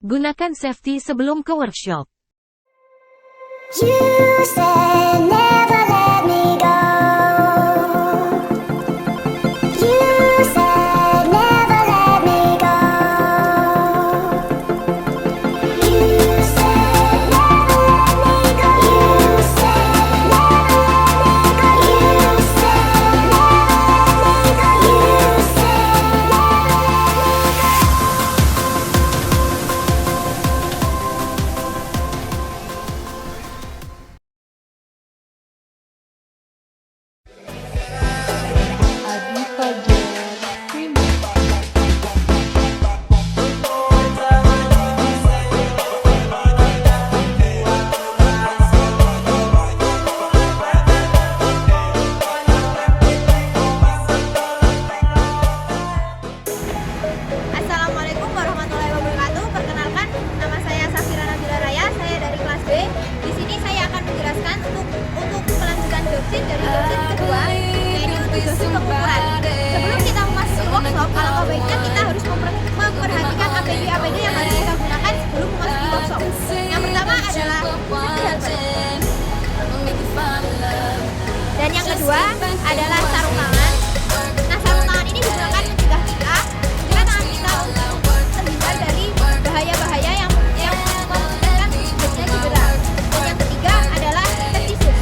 Gunakan safety sebelum ke workshop. You said never let me go. You said never let me go. You said never let me go. You said never let me go. You said never let me go. You said never let me go. Assalamualaikum warahmatullahi wabarakatuh. Perkenalkan, nama saya Safira Nabila Raya. Saya dari kelas B. Di sini saya akan menjelaskan untuk kelanjutan doxing dari doxing kedua, yaitu untuk doxing pengukuran. Sebelum kita memasuki workshop, alangkah baiknya kita harus memperhatikan APD yang harus kita gunakan sebelum memasuki workshop. Yang pertama adalah dan yang kedua adalah sarung tangan. Nah, sarung tangan ini digunakan mencegah tangan kita untuk terhindar dari bahaya-bahaya yang memungkinkan terjadinya cedera. Dan yang ketiga adalah safety shoes.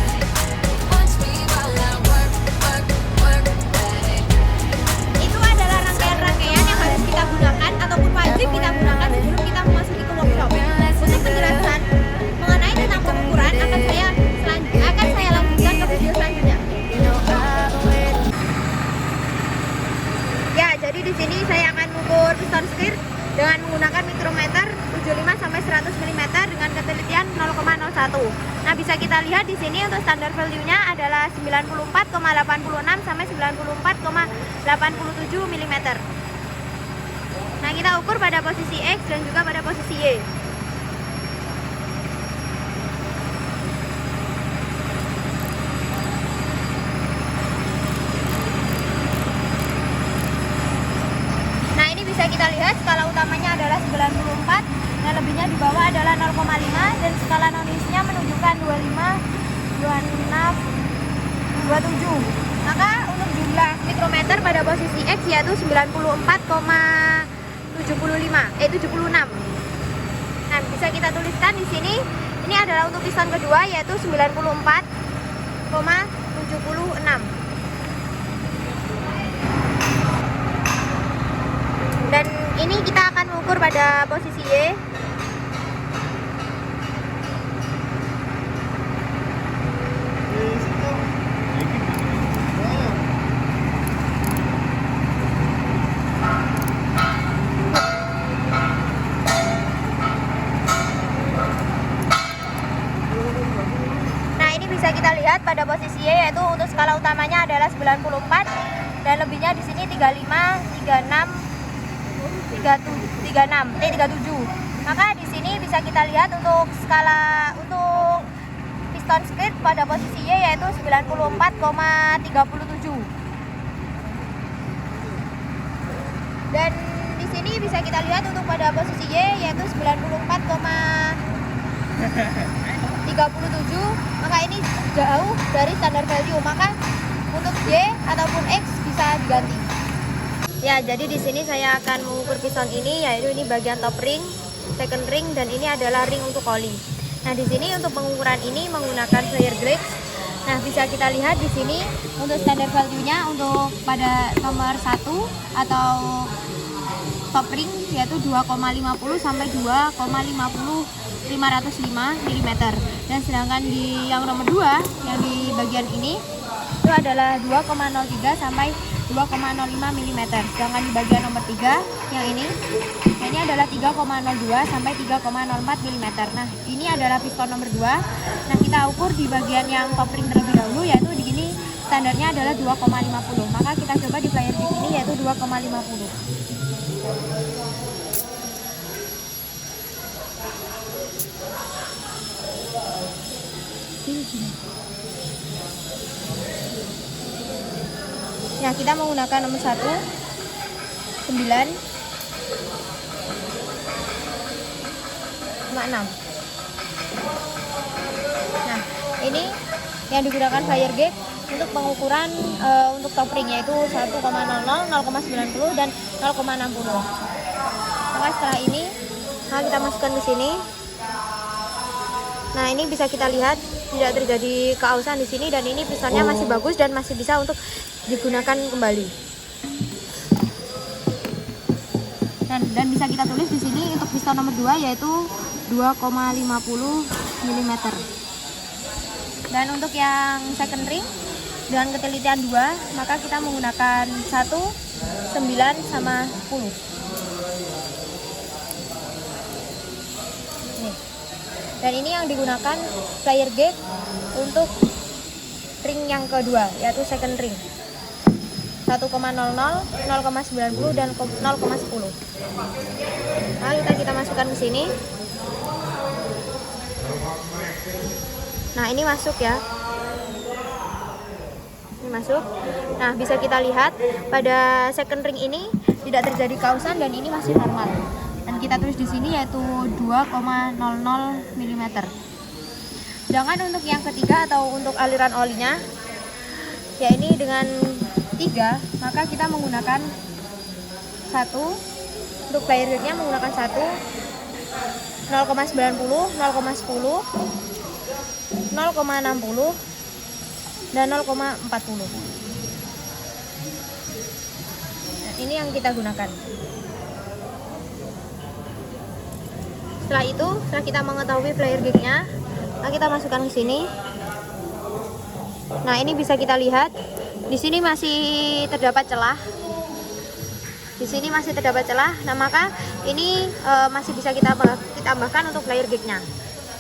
Itu adalah rangkaian-rangkaian yang harus kita gunakan ataupun wajib kita gunakan sebelum kita memasuki ke workshop. Untuk penjelasan mengenai tentang pengukuran akan saya lanjutkan ke video selanjutnya. Ya, jadi di sini saya akan mengukur piston skir dengan menggunakan mikrometer 75 sampai 100 mm dengan ketelitian 0,01. Nah, bisa kita lihat di sini untuk standar value-nya adalah 94,86 sampai 94,87 mm. Nah, kita ukur pada posisi X dan juga pada posisi Y. Bisa kita lihat skala utamanya adalah 94 dan lebihnya di bawah adalah 0,5 dan skala non-isnya menunjukkan 25, 26, 27. Maka untuk jumlah mikrometer pada posisi X yaitu 76. Nah, bisa kita tuliskan di sini. Ini adalah untuk piston kedua yaitu 94,76. Dan ini kita akan mengukur pada posisi Y. Nah, ini bisa kita lihat pada posisi Y yaitu untuk skala utamanya adalah 94 dan lebihnya di sini 35, 37. Maka di sini bisa kita lihat untuk skala untuk piston skir pada posisi Y yaitu 94,37. Dan di sini bisa kita lihat untuk pada posisi Y yaitu 94,37. Maka ini jauh dari standar value. Maka untuk Y ataupun X bisa diganti. Ya, jadi di sini saya akan mengukur piston ini, yaitu ini bagian top ring, second ring, dan ini adalah ring untuk oli. Nah, di sini untuk pengukuran ini menggunakan flare gauge. Nah, bisa kita lihat di sini untuk standar value-nya untuk pada nomor 1 atau top ring yaitu 2,50 sampai 2,505 mm. Dan sedangkan di yang nomor 2 yang di bagian ini itu adalah 2,03 sampai 2,05 mm. Sedangkan di bagian nomor 3 yang ini adalah 3,02 sampai 3,04 mm. Nah, ini adalah piston nomor 2. Nah, kita ukur di bagian yang top ring terlebih dahulu, yaitu di sini standarnya adalah 2,50. Maka kita coba di flare gauge ini yaitu 2,50. Ya, kita menggunakan nomor 1, 9, Nah, ini yang digunakan flyer gauge untuk pengukuran untuk top ring, yaitu 1,00, 0,90 dan 0,60. Maka setelah ini kita masukkan ke sini. Nah, ini bisa kita lihat tidak terjadi keausan di sini, dan ini pistonnya masih bagus dan masih bisa untuk digunakan kembali. Dan bisa kita tulis di sini untuk piston nomor 2 yaitu 2,50 mm. Dan untuk yang second ring dengan ketelitian 2, maka kita menggunakan 1, 9 sama 10. Nih. Dan ini yang digunakan flyer gauge untuk ring yang kedua, yaitu second ring. 1,00, 0,90 dan 0,10. Nah, kita masukkan ke sini. Nah, ini masuk ya. Ini masuk. Nah, bisa kita lihat pada second ring ini tidak terjadi kausan dan ini masih normal. Dan kita tulis di sini yaitu 2,00 mm. Sedangkan untuk yang ketiga atau untuk aliran olinya, ya ini dengan 3, maka kita menggunakan 1 untuk flyer gauge-nya, menggunakan 1, 0,90, 0,10, 0,60 dan 0,40. Nah, ini yang kita gunakan. Setelah itu, setelah kita mengetahui flyer gauge-nya, nah kita masukkan ke sini. Nah, ini bisa kita lihat di sini masih terdapat celah. Di sini masih terdapat celah. Nah, maka ini masih bisa kita tambahkan untuk flyer gauge-nya.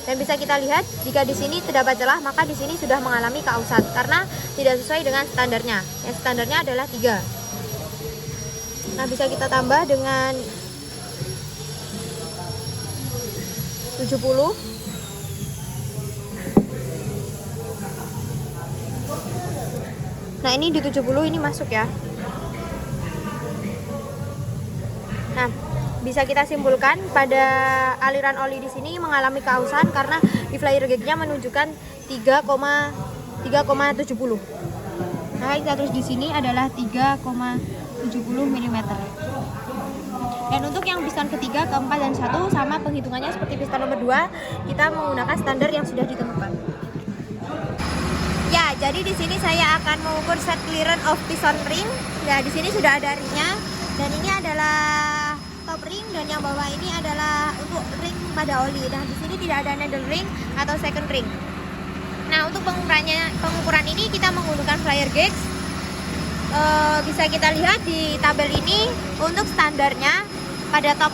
Dan bisa kita lihat jika di sini terdapat celah, maka di sini sudah mengalami keausan karena tidak sesuai dengan standarnya. Yang standarnya adalah 3. Nah, bisa kita tambah dengan 70. Nah, ini di 70 ini masuk ya. Nah, bisa kita simpulkan pada aliran oli di sini mengalami keausan karena di flyer gauge-nya menunjukkan 3,70. Nah, kita tulis di sini adalah 3,70 mm. Dan untuk yang piston ketiga, keempat dan 1 sama penghitungannya seperti piston nomor 2, kita menggunakan standar yang sudah ditentukan. Ya, jadi di sini saya akan mengukur set clearance of piston ring. Ya, di sini sudah ada ringnya, dan ini adalah top ring, dan yang bawah ini adalah untuk ring pada oli. Nah, di sini tidak ada needle ring atau second ring. Nah, untuk pengukuran ini kita menggunakan flyer gauge. Bisa kita lihat di tabel ini untuk standarnya pada top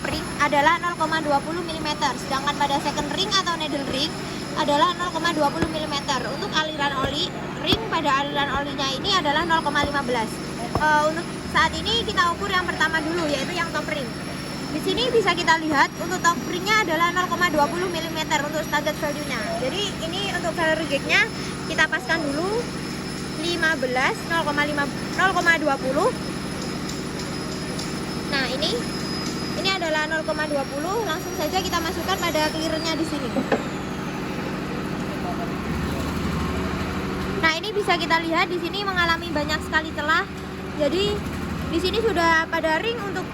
ring adalah 0,20 mm, sedangkan pada second ring atau needle ring adalah 0,20 mm. Untuk aliran oli, ring pada aliran olinya ini adalah 0,15. Untuk saat ini kita ukur yang pertama dulu, yaitu yang top ring. Di sini bisa kita lihat untuk top ringnya adalah 0,20 mm untuk standar value-nya. Jadi ini untuk flyer gauge-nya kita paskan dulu 15, 0,20. Nah, ini adalah 0,20. Langsung saja kita masukkan pada clearance-nya di sini. Nah, ini bisa kita lihat di sini mengalami banyak sekali celah. Jadi di sini sudah pada ring untuk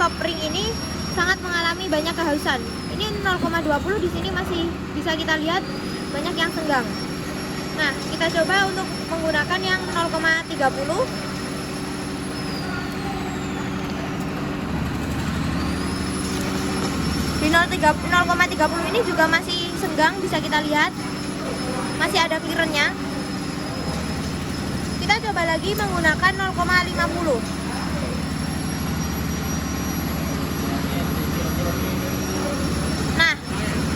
top ring ini sangat mengalami banyak kehausan. Ini 0,20, di sini masih bisa kita lihat banyak yang senggang. Nah, kita coba untuk menggunakan yang 0,30. Di 0,30 ini juga masih senggang, bisa kita lihat. Masih ada clearance-nya. Kita coba lagi menggunakan 0,50. Nah,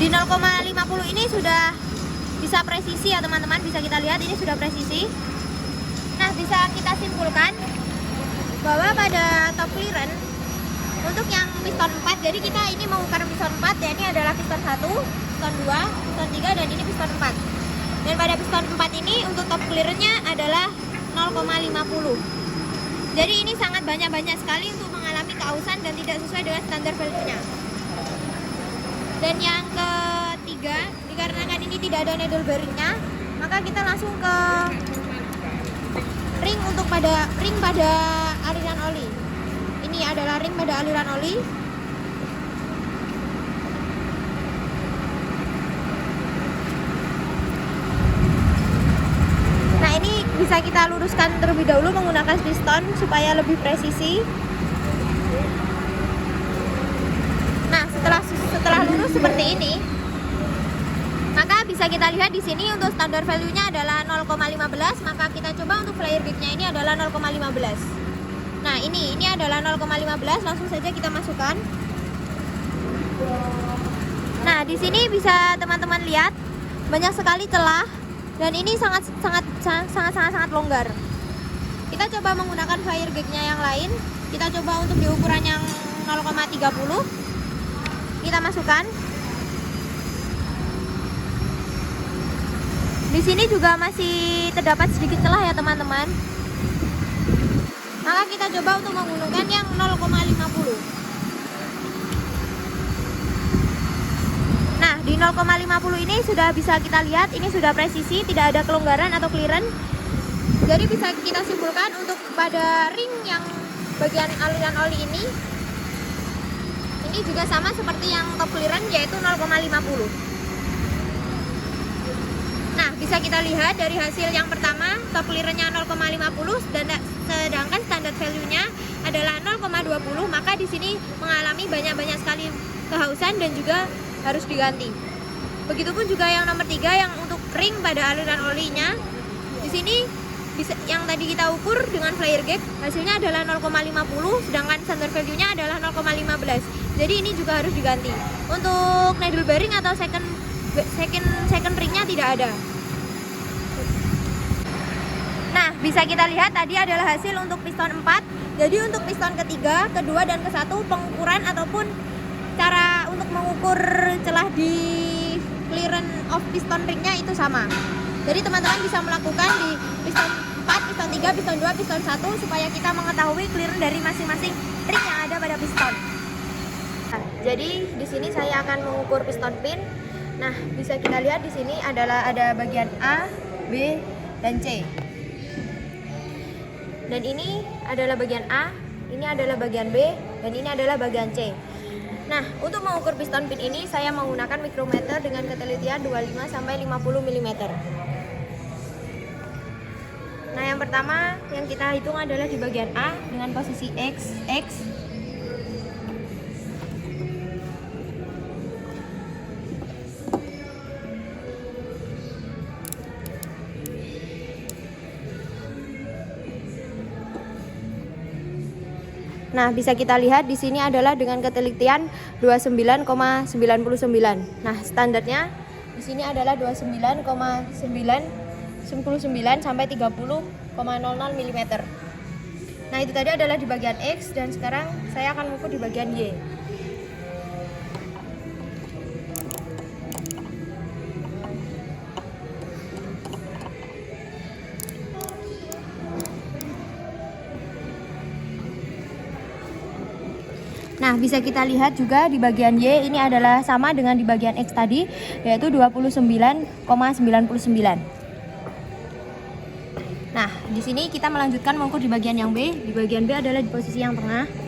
di 0,50 ini sudah bisa presisi ya teman-teman, bisa kita lihat ini sudah presisi. Nah, bisa kita simpulkan bahwa pada top clearance untuk yang piston 4, jadi kita ini mengukur piston 4, ya, ini adalah piston 1, piston 2, piston 3, dan ini piston 4. Dan pada piston 4 ini untuk top clearance-nya adalah 0,50. Jadi ini sangat banyak sekali untuk mengalami keausan dan tidak sesuai dengan standar value-nya. Dan yang ketiga, dikarenakan ini tidak ada needle bearingnya, maka kita langsung ke ring pada aliran oli. Ini adalah ring pada aliran oli. Nah, ini bisa kita luruskan terlebih dahulu menggunakan piston supaya lebih presisi. Nah, setelah lurus seperti ini, maka bisa kita lihat di sini untuk standar value-nya adalah 0,15, maka kita coba untuk flyer gauge-nya ini adalah 0,15. Nah, ini adalah 0,15, langsung saja kita masukkan. Nah, di sini bisa teman-teman lihat banyak sekali celah dan ini sangat longgar. Kita coba menggunakan flyer gauge-nya yang lain. Kita coba untuk di ukuran yang 0,30. Kita masukkan. Di sini juga masih terdapat sedikit celah ya teman-teman. Maka kita coba untuk menggunakan yang 0,50. Nah, di 0,50 ini sudah bisa kita lihat ini sudah presisi, tidak ada kelonggaran atau clearance. Jadi bisa kita simpulkan untuk pada ring yang bagian aliran oli ini juga sama seperti yang top clearance, yaitu 0,50. Nah, bisa kita lihat dari hasil yang pertama, top clearance-nya 0,50 dan sedangkan standar value-nya adalah 0,20, maka di sini mengalami banyak sekali kehausan dan juga harus diganti. Begitupun juga yang nomor 3 yang untuk ring pada aliran olinya. Di sini yang tadi kita ukur dengan flyer gauge hasilnya adalah 0,50, sedangkan standar value-nya adalah 0,15. Jadi ini juga harus diganti. Untuk needle bearing atau second ring-nya tidak ada. Nah, bisa kita lihat tadi adalah hasil untuk piston 4. Jadi untuk piston ketiga, kedua, dan ke-1 pengukuran ataupun cara untuk mengukur celah di clearance of piston ring-nya itu sama. Jadi teman-teman bisa melakukan di piston 4, piston 3, piston 2, piston 1 supaya kita mengetahui clearance dari masing-masing ring yang ada pada piston. Nah, jadi di sini saya akan mengukur piston pin. Nah, bisa kita lihat di sini adalah ada bagian A, B, dan C. Dan ini adalah bagian A, ini adalah bagian B, dan ini adalah bagian C. Nah, untuk mengukur piston pin ini saya menggunakan mikrometer dengan ketelitian 25 sampai 50 mm. Nah, yang pertama yang kita hitung adalah di bagian A dengan posisi X. Nah, bisa kita lihat di sini adalah dengan ketelitian 29,99. Nah, standarnya di sini adalah 29,999 sampai 30,00 mm. Nah, itu tadi adalah di bagian X dan sekarang saya akan mengukur di bagian Y. Nah, bisa kita lihat juga di bagian Y ini adalah sama dengan di bagian X tadi, yaitu 29,99. Nah, di sini kita melanjutkan mengukur di bagian yang B. Di bagian B adalah di posisi yang tengah.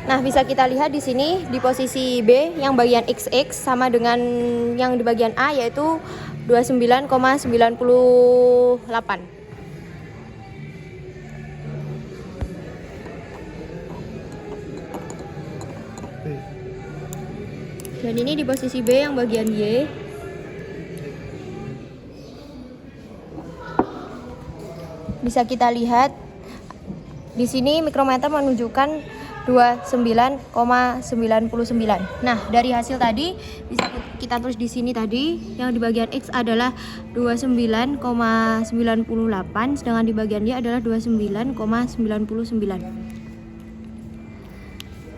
Nah, bisa kita lihat di sini di posisi B yang bagian XX sama dengan yang di bagian A, yaitu 29,98. Dan ini di posisi B yang bagian Y. Bisa kita lihat di sini mikrometer menunjukkan 29,99. Nah, dari hasil tadi bisa kita tulis di sini tadi yang di bagian X adalah 29,98, sedangkan di bagian Y adalah 29,99.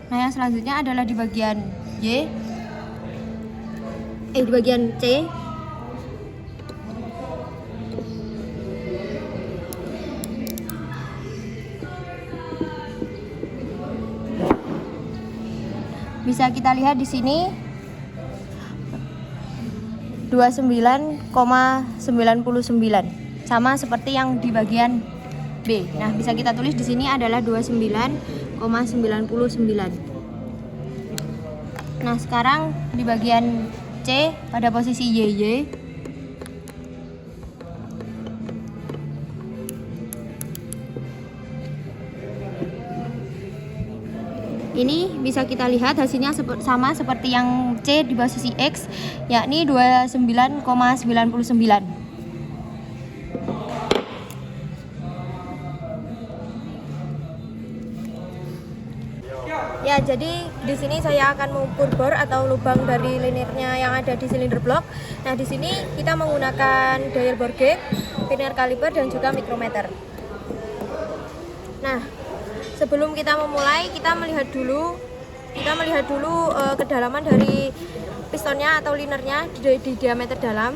Nah, yang selanjutnya adalah di bagian Y. Di bagian C. Bisa kita lihat di sini 29,99 sama seperti yang di bagian B. Nah, bisa kita tulis di sini adalah 29,99. Nah, sekarang di bagian C pada posisi YY. Ini bisa kita lihat hasilnya sama seperti yang C di posisi X, yakni 29,99. Ya, jadi di sini saya akan mengukur bor atau lubang dari linearnya yang ada di silinder blok. Nah, di sini kita menggunakan dial bore gauge, vernier caliper, dan juga mikrometer. Nah, sebelum kita memulai, kita melihat dulu kedalaman dari pistonnya atau linernya di diameter dalam.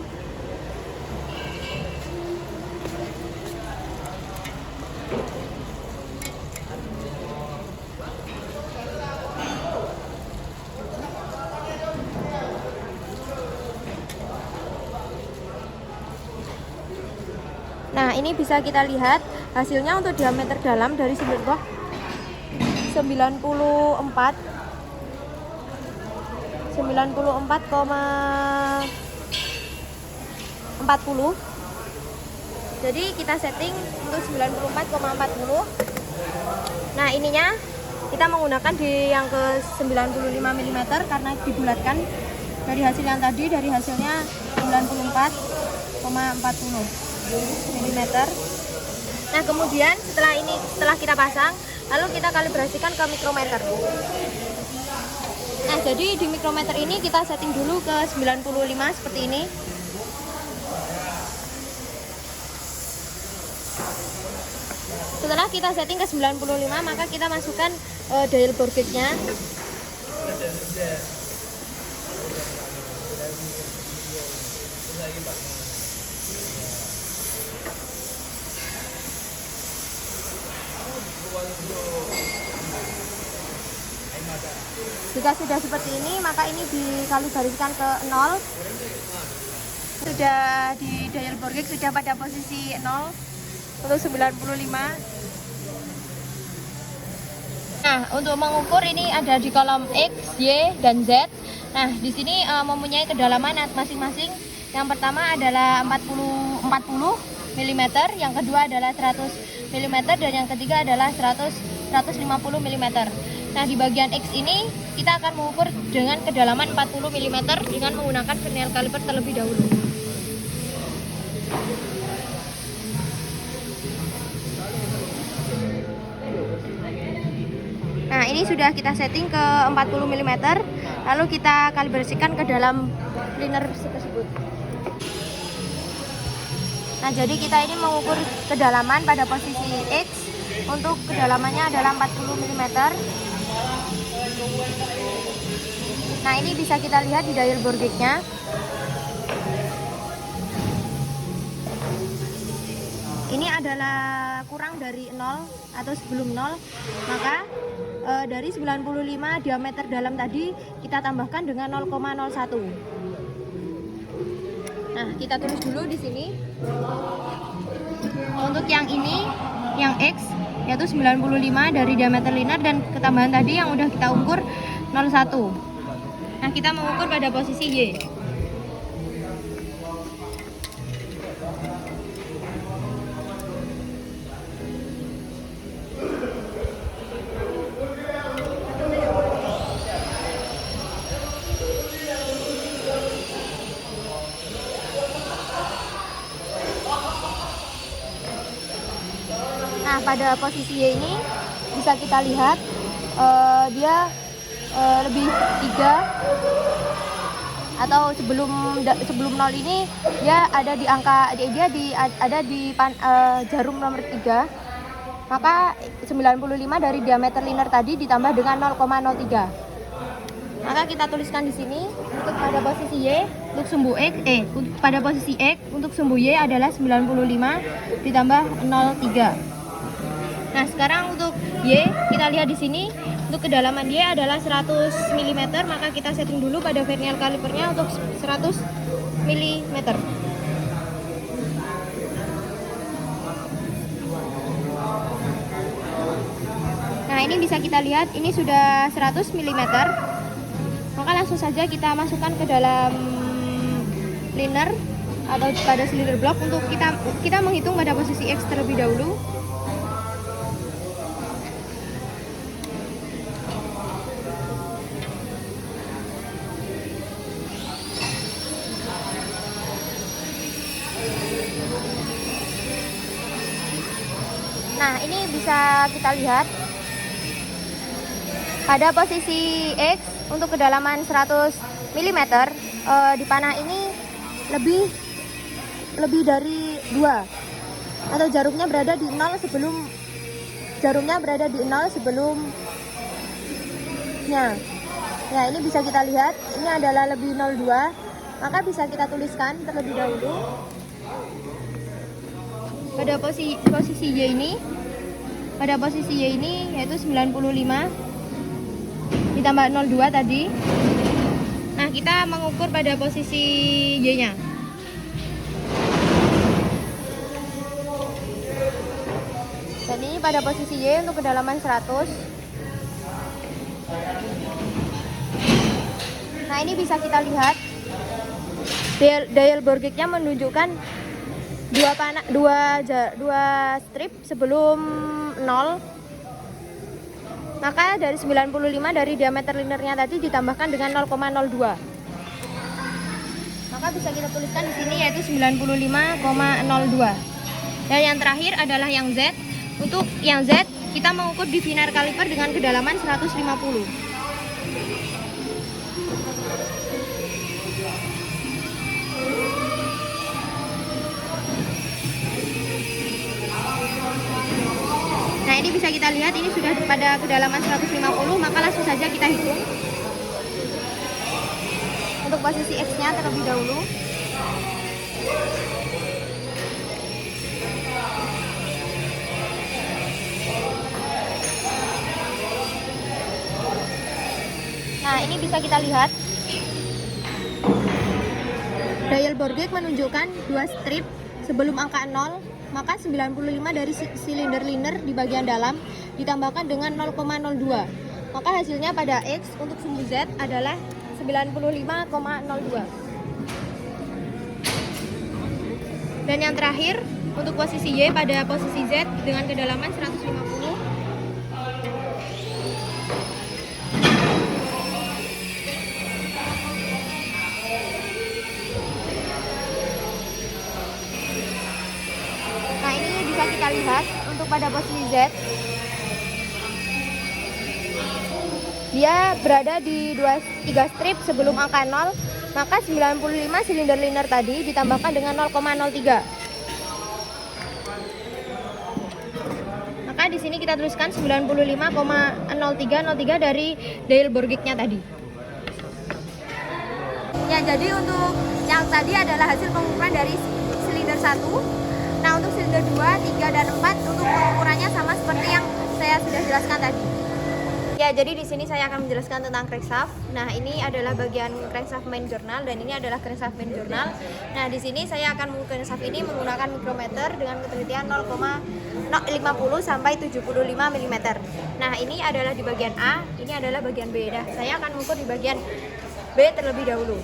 Nah, ini bisa kita lihat hasilnya untuk diameter dalam dari silinder blok 94,40. Jadi kita setting untuk 94,40. Nah, ininya kita menggunakan di yang ke 95 mm karena dibulatkan dari hasil yang tadi, dari hasilnya 94,40 mm. Nah, kemudian setelah kita pasang, lalu kita kalibrasikan ke mikrometer. Nah, jadi di mikrometer ini kita setting dulu ke 95 seperti ini. Setelah kita setting ke 95, maka kita masukkan dial bore gauge-nya. Jika sudah seperti ini, maka ini dikalibrasikan ke 0. Sudah di dial bore gauge sudah pada posisi 0 untuk 95. Nah, untuk mengukur ini ada di kolom X, Y, dan Z. Nah, di sini mempunyai kedalaman masing-masing. Yang pertama adalah 40 mm, yang kedua adalah 100 mm, dan yang ketiga adalah 150 mm. Nah, di bagian X ini kita akan mengukur dengan kedalaman 40 mm dengan menggunakan vernier caliper terlebih dahulu. Nah, ini sudah kita setting ke 40 mm, lalu kita kalibrasikan ke dalam liner tersebut. Nah, jadi kita ini mengukur kedalaman pada posisi X. Untuk kedalamannya adalah 40 mm. Nah, ini bisa kita lihat di dial bore gauge-nya. Ini adalah kurang dari 0 atau sebelum 0, maka dari 95 diameter dalam tadi kita tambahkan dengan 0,01. Nah, kita tulis dulu di sini. Untuk yang ini, yang X, yaitu 95 dari diameter liner, dan ketambahan tadi yang udah kita ukur 01. Nah, kita mengukur pada posisi Y. Nah, pada posisi Y ini bisa kita lihat dia lebih 3, atau sebelum 0 ini dia ada di angka ada di jarum nomor 3. Maka 95 dari diameter linear tadi ditambah dengan 0,03. Maka kita tuliskan di sini untuk pada posisi Y untuk sumbu X pada posisi X untuk sumbu Y adalah 95 ditambah 0,3. Nah, sekarang untuk Y kita lihat di sini untuk kedalaman Y adalah 100 mm, maka kita setting dulu pada vernier kalipernya untuk 100 mm. Nah, ini bisa kita lihat ini sudah 100 mm. Maka langsung saja kita masukkan ke dalam liner atau pada cylinder block untuk kita menghitung pada posisi X terlebih dahulu. Nah, ini bisa kita lihat pada posisi X untuk kedalaman 100 mm di panah ini lebih dari 2, atau jarumnya berada di 0 sebelumnya. Ya, ini bisa kita lihat ini adalah lebih 02, maka bisa kita tuliskan terlebih dahulu pada posisi Y ini. Pada posisi Y ini yaitu 95 ditambah 02 tadi. Nah, kita mengukur pada posisi Y-nya. Dan ini pada posisi Y untuk kedalaman 100. Nah, ini bisa kita lihat dial bore gauge-nya menunjukkan dua strip sebelum 0. Maka dari 95 dari diameter linernya tadi ditambahkan dengan 0,02. Maka bisa kita tuliskan di sini yaitu 95,02. Dan yang terakhir adalah yang Z. Untuk yang Z kita mengukur di vernier kaliper dengan kedalaman 150. Nah, ini bisa kita lihat ini sudah pada kedalaman 150, maka langsung saja kita hitung untuk posisi X-nya terlebih dahulu. Nah, ini bisa kita lihat dial bore gauge menunjukkan 2 strip sebelum angka 0. Maka 95 dari silinder liner di bagian dalam ditambahkan dengan 0,02. Maka hasilnya pada X untuk sumbu Z adalah 95,02. Dan yang terakhir untuk posisi Y pada posisi Z dengan kedalaman 150. Kita lihat untuk pada posisi Z dia berada di 3 strip sebelum angka 0, maka 95 silinder liner tadi ditambahkan dengan 0,03. Maka di sini kita tuliskan 95,0303 dari dial bore gauge-nya tadi. Ya, jadi untuk yang tadi adalah hasil pengukuran dari silinder 1. Nah, untuk silinder 2, 3, dan 4 untuk pengukurannya sama seperti yang saya sudah jelaskan tadi. Ya, jadi di sini saya akan menjelaskan tentang crankshaft. Nah, ini adalah bagian crankshaft main journal dan ini adalah crankshaft main journal. Nah, di sini saya akan mengukur crankshaft ini menggunakan mikrometer dengan ketelitian 0,50 sampai 75 mm. Nah, ini adalah di bagian A, ini adalah bagian B. Nah, saya akan mengukur di bagian B terlebih dahulu.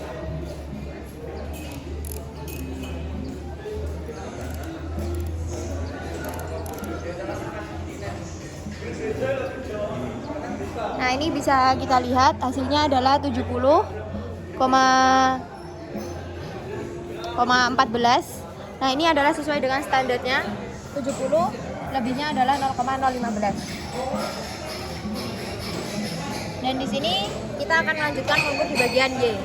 Nah, ini bisa kita lihat hasilnya adalah 70,14. Nah, ini adalah sesuai dengan standarnya 70, lebihnya adalah 0,015. Dan di sini kita akan melanjutkan mengukur di bagian Y.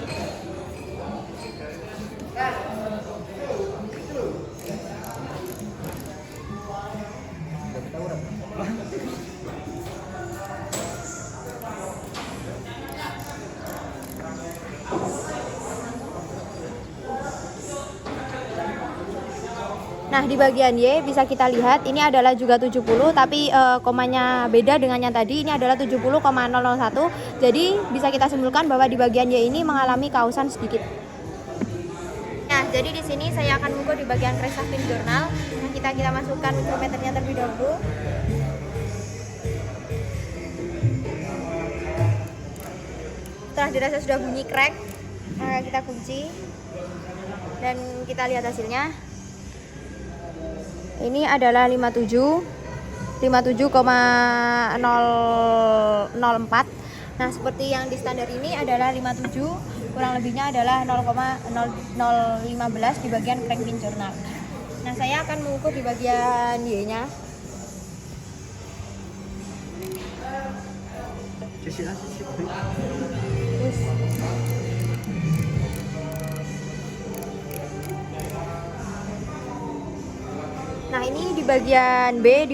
Nah, di bagian Y bisa kita lihat ini adalah juga 70, tapi komanya beda dengan yang tadi. Ini adalah 70,001. Jadi bisa kita simpulkan bahwa di bagian Y ini mengalami kausan sedikit. Nah, jadi di sini saya akan mengukur di bagian crankshaft pin journal. Nah, kita masukkan mikrometernya terlebih dahulu. Setelah dirasa sudah bunyi crack, kita kunci dan kita lihat hasilnya. Ini adalah 57,004. Nah, seperti yang di standar ini adalah 57, kurang lebihnya adalah 0,0015 di bagian crank pin journal. Nah, saya akan mengukur di bagian Y-nya. Nah, ini di bagian B,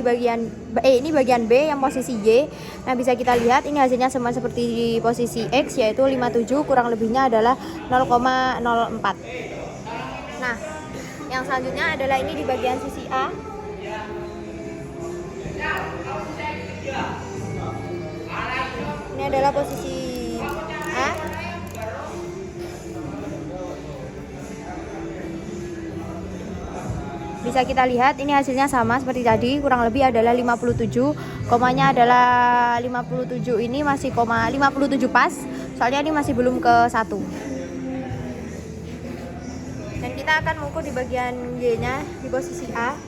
ini bagian B yang posisi Y. Nah, bisa kita lihat ini hasilnya sama seperti di posisi X, yaitu 57, kurang lebihnya adalah 0,04. Nah, yang selanjutnya adalah ini di bagian sisi A. Ini adalah posisi A. Bisa kita lihat ini hasilnya sama seperti tadi, kurang lebih adalah 57. Komanya adalah 57, ini masih 57 pas, soalnya ini masih belum ke 1. Dan kita akan mengukur di bagian Y-nya di posisi A.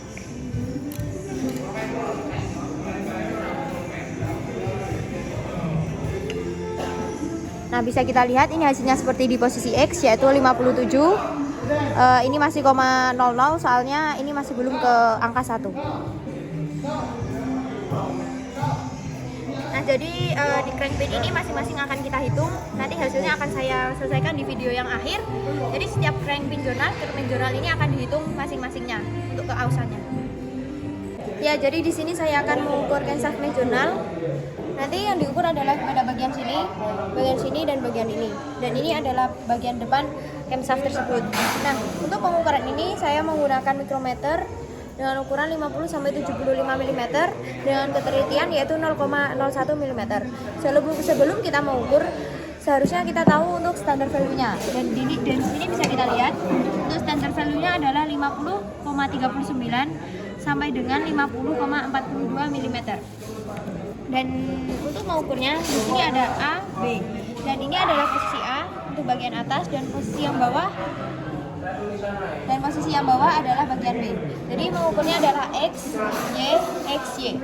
Nah, bisa kita lihat ini hasilnya seperti di posisi X, yaitu 57. Ini masih 0,00, soalnya ini masih belum ke angka 1. Nah, jadi di crank pin ini masing-masing akan kita hitung. Nanti hasilnya akan saya selesaikan di video yang akhir. Jadi setiap crank pin journal ini akan dihitung masing-masingnya untuk keausannya. Ya, jadi di sini saya akan mengukur crankshaft pin journal. Nanti yang diukur adalah pada bagian sini, dan bagian ini. Dan ini adalah bagian depan camshaft tersebut. Nah, untuk pengukuran ini saya menggunakan mikrometer dengan ukuran 50-75 mm dengan ketelitian yaitu 0,01 mm. Sebelum kita mengukur, seharusnya kita tahu untuk standar value-nya. Dan di sini bisa kita lihat untuk standar value-nya adalah 50,39 sampai dengan 50,42 mm. Dan untuk mengukurnya di sini ada A, B. Dan ini adalah posisi A untuk bagian atas, dan posisi yang bawah adalah bagian B. Jadi mengukurnya adalah X, Y, X, Y.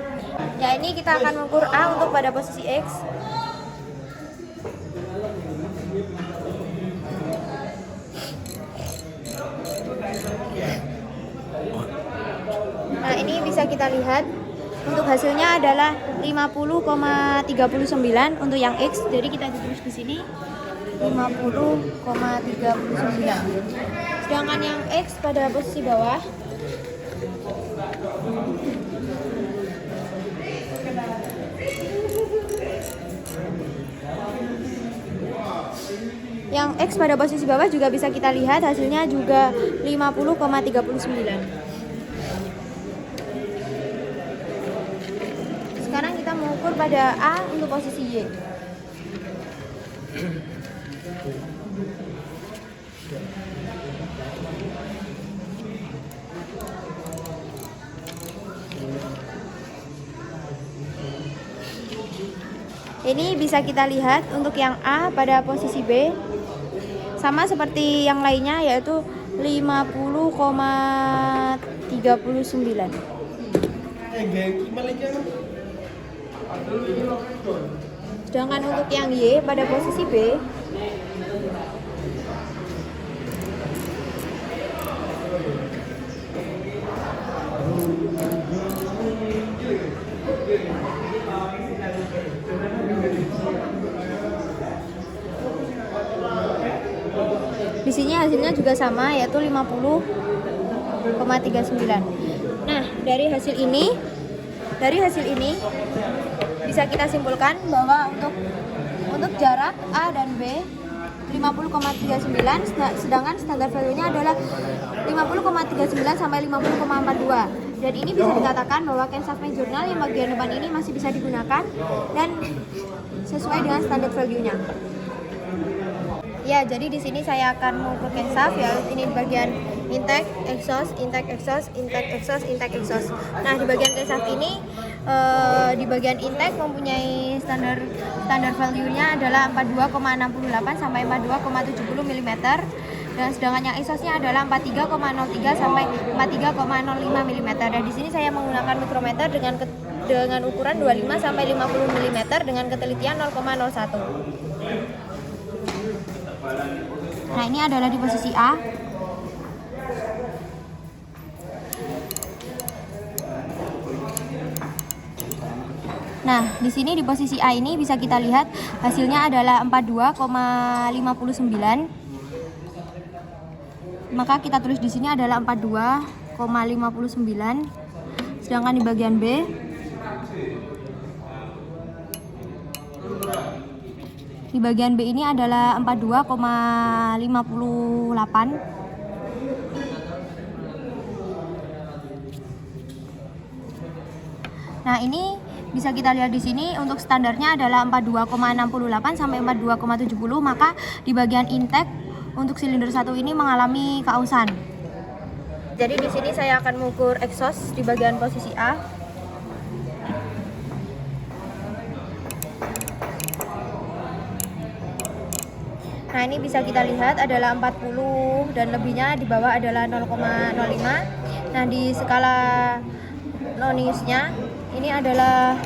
Ya, ini kita akan mengukur A untuk pada posisi X. Nah, ini bisa kita lihat untuk hasilnya adalah 50,39 untuk yang X. Jadi kita tulis di sini 50,39. Sedangkan yang X pada posisi bawah juga bisa kita lihat hasilnya juga 50,39. Sekarang kita mengukur pada A untuk posisi Y. Ini bisa kita lihat untuk yang A pada posisi B sama seperti yang lainnya, yaitu 50,39. Sedangkan untuk yang Y pada posisi B ini hasilnya juga sama, yaitu 50,39. Nah, dari hasil ini bisa kita simpulkan bahwa untuk jarak A dan B 50,39, sedangkan standar value-nya adalah 50,39 sampai 50,42. Dan ini bisa dikatakan bahwa Kensafme Journal yang bagian depan ini masih bisa digunakan dan sesuai dengan standar value-nya. Ya, jadi di sini saya akan mengukur Kensaf, ya. Ini bagian intake, exhaust, intake, exhaust, intake, exhaust, intake, exhaust. Nah, di bagian Kensaf ini di bagian intake mempunyai standar value-nya adalah 42,68 sampai 42,70 mm, dan sedangkan yang exhaust-nya adalah 43,03 sampai 43,05 mm. Dan di sini saya menggunakan mikrometer dengan ukuran 25 sampai 50 mm dengan ketelitian 0,01. Nah, ini adalah di posisi A. Nah, di sini di posisi A ini bisa kita lihat hasilnya adalah 42,59. Maka kita tulis di sini adalah 42,59. Sedangkan di bagian B ini adalah 42,58. Nah, ini bisa kita lihat di sini untuk standarnya adalah 42,68 sampai 42,70, maka di bagian intake untuk silinder 1 ini mengalami keausan. Jadi di sini saya akan mengukur exhaust di bagian posisi A. Nah, ini bisa kita lihat adalah 40 dan lebihnya, di bawah adalah 0,05. Nah, di skala Noniusnya ini adalah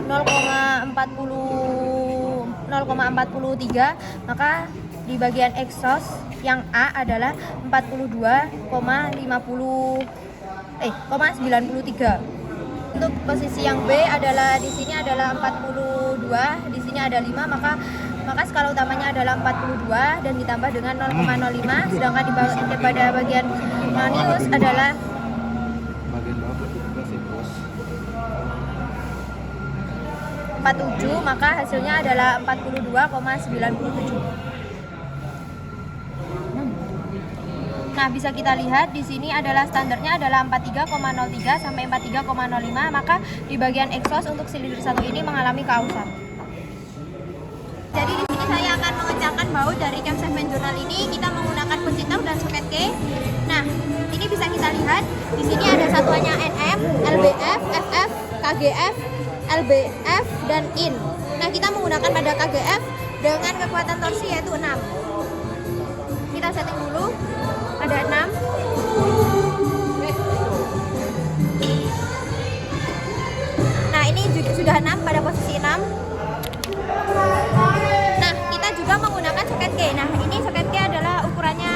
0,43, maka di bagian exhaust yang A adalah 42,93. Untuk posisi yang B adalah di sini adalah 42, di sini ada 5, maka skala utamanya adalah 42 dan ditambah dengan 0,05, sedangkan pada bagian Nonius adalah 47, maka hasilnya adalah 42,97. Nah, bisa kita lihat di sini adalah standarnya adalah 43,03 sampai 43,05, maka di bagian exhaust untuk silinder 1 ini mengalami keausan. Jadi di sini saya akan mengencangkan baut dari Kensafme Journal ini. Kita menggunakan kunci tang dan soket K. Nah, ini bisa kita lihat di sini ada satuannya NM, LBF, FF, KGF, LBF dan IN. Nah, kita menggunakan pada KGF dengan kekuatan torsi yaitu 6. Kita setting dulu, ada 6. Nah, ini sudah 6 pada posisi 6. Nah, kita juga menggunakan soket K. Nah, ini soket K adalah ukurannya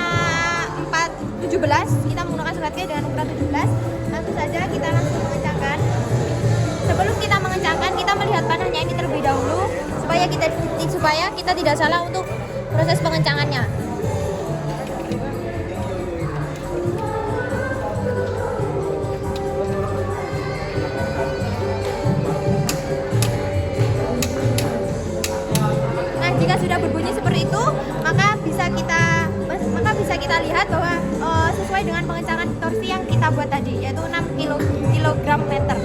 417. Kita menggunakan soket K dengan ukuran 17. Tentu saja kita langsung mengencangkan. Sebelum kita mengencangkan, kita melihat panahnya ini terlebih dahulu supaya kita tidak salah untuk proses pengencangannya. Nah, jika sudah berbunyi seperti itu, maka bisa kita lihat bahwa sesuai dengan pengencangan torsi yang kita buat tadi, yaitu 6 kg meter.